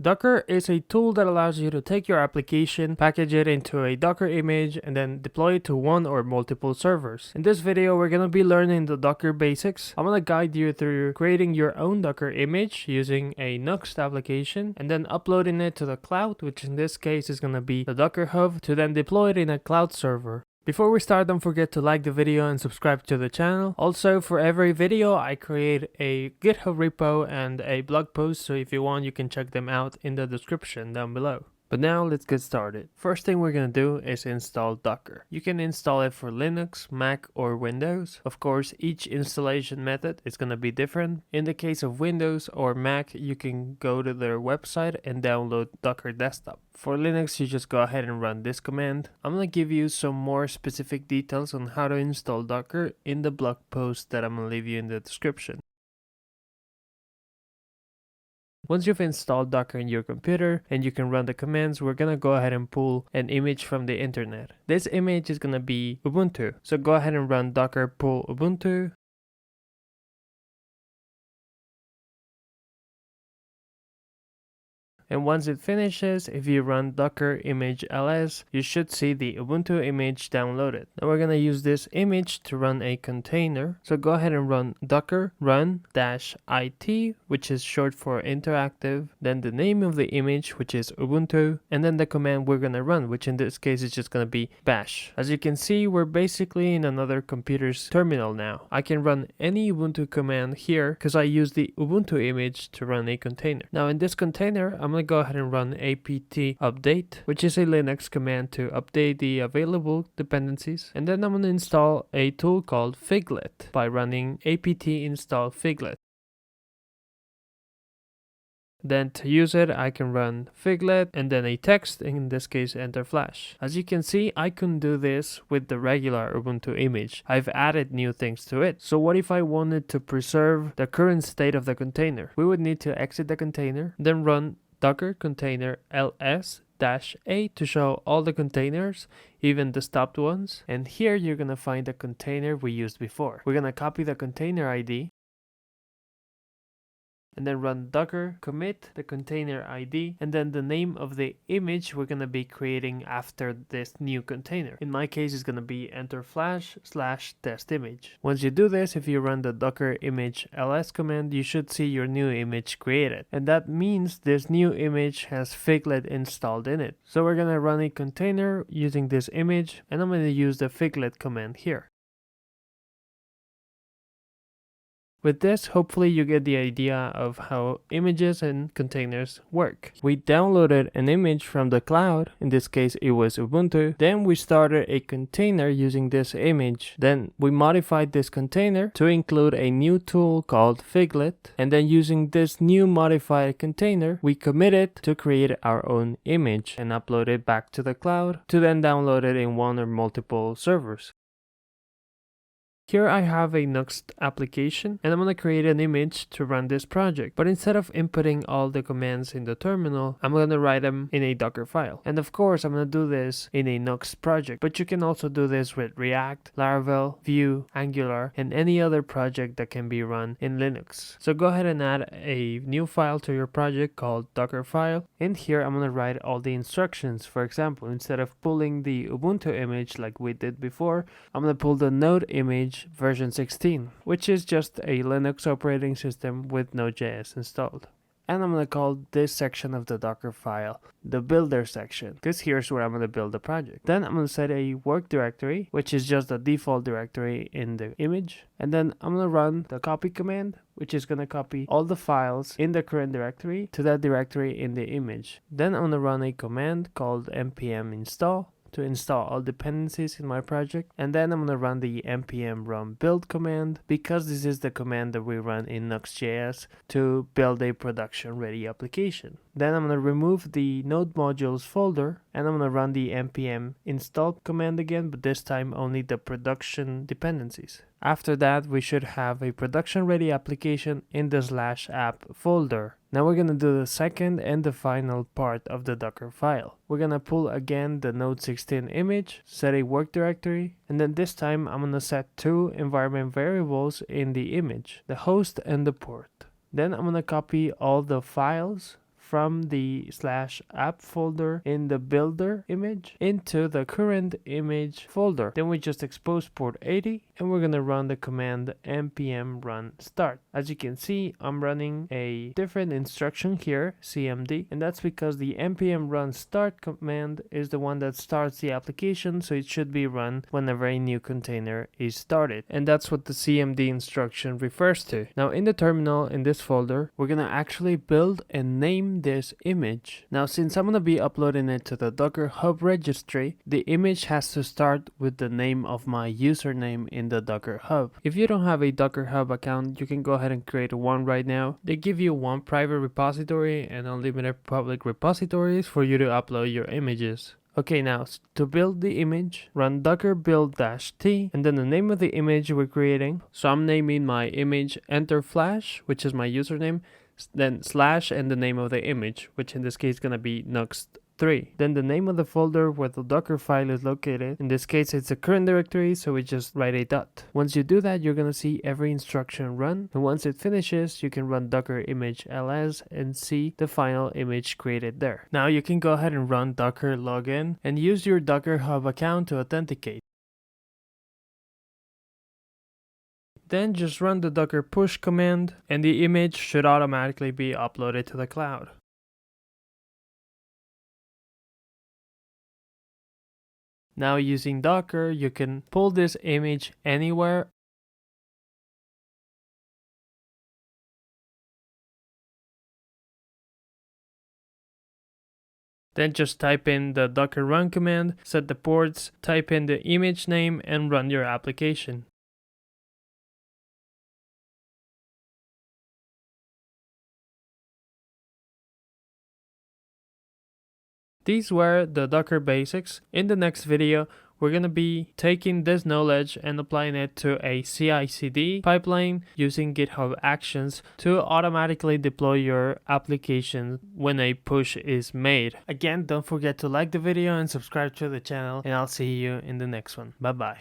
Docker is a tool that allows you to take your application, package it into a Docker image, and then deploy it to one or multiple servers. In this video, we're going to be learning the Docker basics. I'm going to guide you through creating your own Docker image using a Nuxt application, and then uploading it to the cloud, which in this case is going to be the Docker Hub, to then deploy it in a cloud server. Before we start, don't forget to like the video and subscribe to the channel. Also, for every video, I create a GitHub repo and a blog post, so if you want, you can check them out in the description down below. But now let's get started. First thing we're going to do is install Docker. You can install it for Linux, Mac, or Windows. Of course, each installation method is going to be different. In the case of Windows or Mac, you can go to their website and download Docker Desktop. For Linux, you just go ahead and run this command. I'm going to give you some more specific details on how to install Docker in the blog post that I'm going to leave you in the description. Once you've installed Docker in your computer and you can run the commands, we're going to go ahead and pull an image from the internet. This image is going to be Ubuntu. So go ahead and run docker pull Ubuntu. And once it finishes, if you run docker image ls, you should see the Ubuntu image downloaded. Now we're going to use this image to run a container. So go ahead and run docker run -it, which is short for interactive, then the name of the image, which is Ubuntu, and then the command we're going to run, which in this case is just going to be bash. As you can see, we're basically in another computer's terminal now. I can run any Ubuntu command here because I use the Ubuntu image to run a container. Now in this container, I'm going to go ahead and run apt update, which is a Linux command to update the available dependencies. And then I'm going to install a tool called Figlet by running apt install Figlet. Then to use it, I can run Figlet and then a text, in this case enter flash. As you can see, I couldn't do this with the regular Ubuntu image. I've added new things to it. So what if I wanted to preserve the current state of the container? We would need to exit the container, then run docker container ls-a to show all the containers, even the stopped ones. And here you're going to find the container we used before. We're going to copy the container ID and then run docker commit the container ID and then the name of the image we're going to be creating after this new container. In my case, it's going to be enter flash /test image. Once you do this, if you run the docker image ls command, you should see your new image created. And that means this new image has Figlet installed in it. So we're going to run a container using this image, and I'm going to use the Figlet command here. With this, hopefully you get the idea of how images and containers work. We downloaded an image from the cloud, in this case it was Ubuntu, then we started a container using this image, then we modified this container to include a new tool called Figlet, and then using this new modified container, we committed to create our own image and upload it back to the cloud to then download it in one or multiple servers. Here I have a Nuxt application and I'm going to create an image to run this project. But instead of inputting all the commands in the terminal, I'm going to write them in a Docker file. And of course, I'm going to do this in a Nuxt project. But you can also do this with React, Laravel, Vue, Angular, and any other project that can be run in Linux. So go ahead and add a new file to your project called Docker file. And here I'm going to write all the instructions. For example, instead of pulling the Ubuntu image like we did before, I'm going to pull the Node image version 16, which is just a Linux operating system with Node.js installed. And I'm going to call this section of the Docker file the builder section, because here's where I'm going to build the project. Then I'm going to set a work directory, which is just the default directory in the image. And then I'm going to run the copy command, which is going to copy all the files in the current directory to that directory in the image. Then I'm going to run a command called npm install to install all dependencies in my project, and then I'm going to run the npm run build command, because this is the command that we run in Nuxt.js to build a production ready application. Then I'm going to remove the node modules folder, and I'm going to run the npm install command again, but this time only the production dependencies. After that, we should have a production ready application in the /app folder. Now we're going to do the second and the final part of the Docker file. We're going to pull again the Node 16 image, set a work directory, and then this time I'm going to set two environment variables in the image, the host and the port. Then I'm going to copy all the files from the /app folder in the builder image into the current image folder. Then we just expose port 80 and we're gonna run the command npm run start. As you can see, I'm running a different instruction here, cmd, and that's because the npm run start command is the one that starts the application, so it should be run whenever a new container is started. And that's what the cmd instruction refers to. Now in the terminal in this folder, we're gonna actually build and name this image. Now since I'm gonna be uploading it to the Docker Hub registry, the image has to start with the name of my username in the Docker Hub. If you don't have a Docker Hub account, you can go ahead and create one right now. They give you one private repository and unlimited public repositories for you to upload your images. Okay, now to build the image, run docker build-t and then the name of the image we're creating. So I'm naming my image enter flash, which is my username, then / and the name of the image, which in this case is gonna be nuxt3. Then the name of the folder where the Docker file is located. In this case, it's the current directory, so we just write a dot. Once you do that, you're gonna see every instruction run. And once it finishes, you can run docker image ls and see the final image created there. Now you can go ahead and run docker login and use your Docker Hub account to authenticate. Then just run the docker push command and the image should automatically be uploaded to the cloud. Now using Docker, you can pull this image anywhere. Then just type in the docker run command, set the ports, type in the image name and run your application. These were the Docker basics. In the next video, we're going to be taking this knowledge and applying it to a CI/CD pipeline using GitHub Actions to automatically deploy your application when a push is made. Again, don't forget to like the video and subscribe to the channel, and I'll see you in the next one. Bye bye.